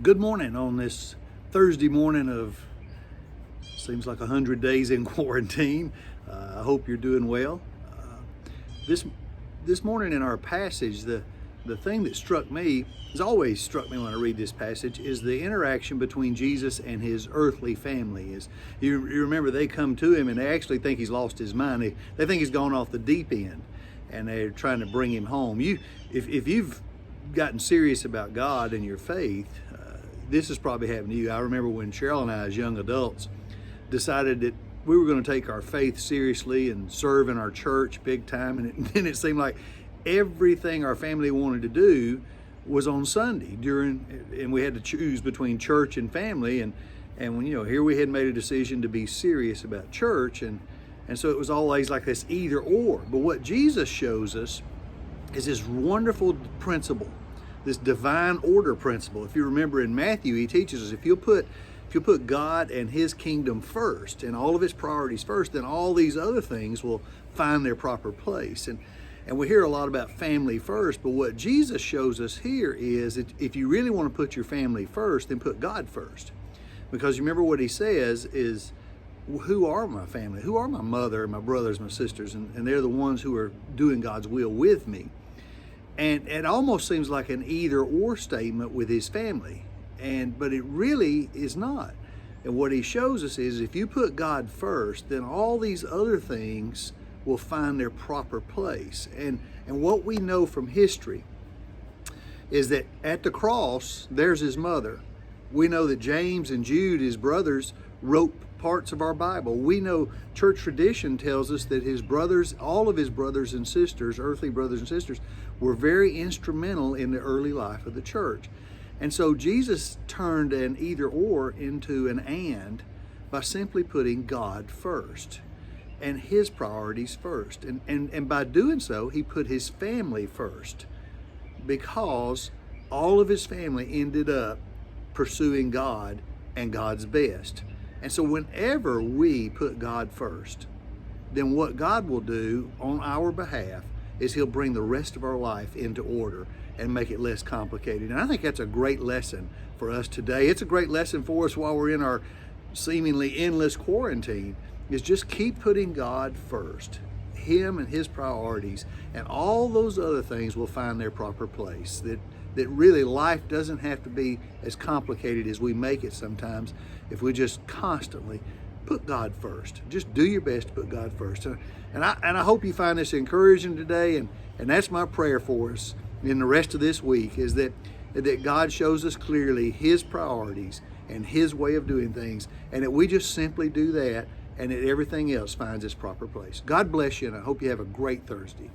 Good morning on this Thursday morning of, seems like 100 days in quarantine. I hope you're doing well. This morning in our passage, the thing that struck me, has always struck me when I read this passage, is the interaction between Jesus and his earthly family. You remember, they come to him and they actually think he's lost his mind. They think he's gone off the deep end, and they're trying to bring him home. If you've gotten serious about God and your faith, this has probably happened to you. I remember when Sheryl and I, as young adults, decided that we were going to take our faith seriously and serve in our church big time, and then it seemed like everything our family wanted to do was on Sunday and we had to choose between church and family, and when here we had made a decision to be serious about church, and so it was always like this either or. But what Jesus shows us is this wonderful principle, this divine order principle. If you remember in Matthew, he teaches us if you'll put God and his kingdom first and all of his priorities first, then all these other things will find their proper place. And we hear a lot about family first, but what Jesus shows us here is that if you really want to put your family first, then put God first. Because you remember what he says is, who are my family? Who are my mother, my brothers, my sisters? And they're the ones who are doing God's will with me. And it almost seems like an either or statement with his family. But it really is not. And what he shows us is if you put God first, then all these other things will find their proper place. And what we know from history is that at the cross, there's his mother. We know that James and Jude, his brothers, wrote parts of our Bible. We know church tradition tells us that his brothers, all of his brothers and sisters, earthly brothers and sisters, were very instrumental in the early life of the church. And so Jesus turned an either or into an and by simply putting God first and his priorities first. And by doing so, he put his family first, because all of his family ended up pursuing God and God's best. And so whenever we put God first, then what God will do on our behalf is he'll bring the rest of our life into order and make it less complicated. And I think that's a great lesson for us today. It's a great lesson for us while we're in our seemingly endless quarantine, is just keep putting God first, him and his priorities, and all those other things will find their proper place. That really life doesn't have to be as complicated as we make it sometimes if we just constantly put God first. Just do your best to put God first. And I hope you find this encouraging today, and that's my prayer for us in the rest of this week, is that God shows us clearly his priorities and his way of doing things, and that we just simply do that, and that everything else finds its proper place. God bless you, and I hope you have a great Thursday.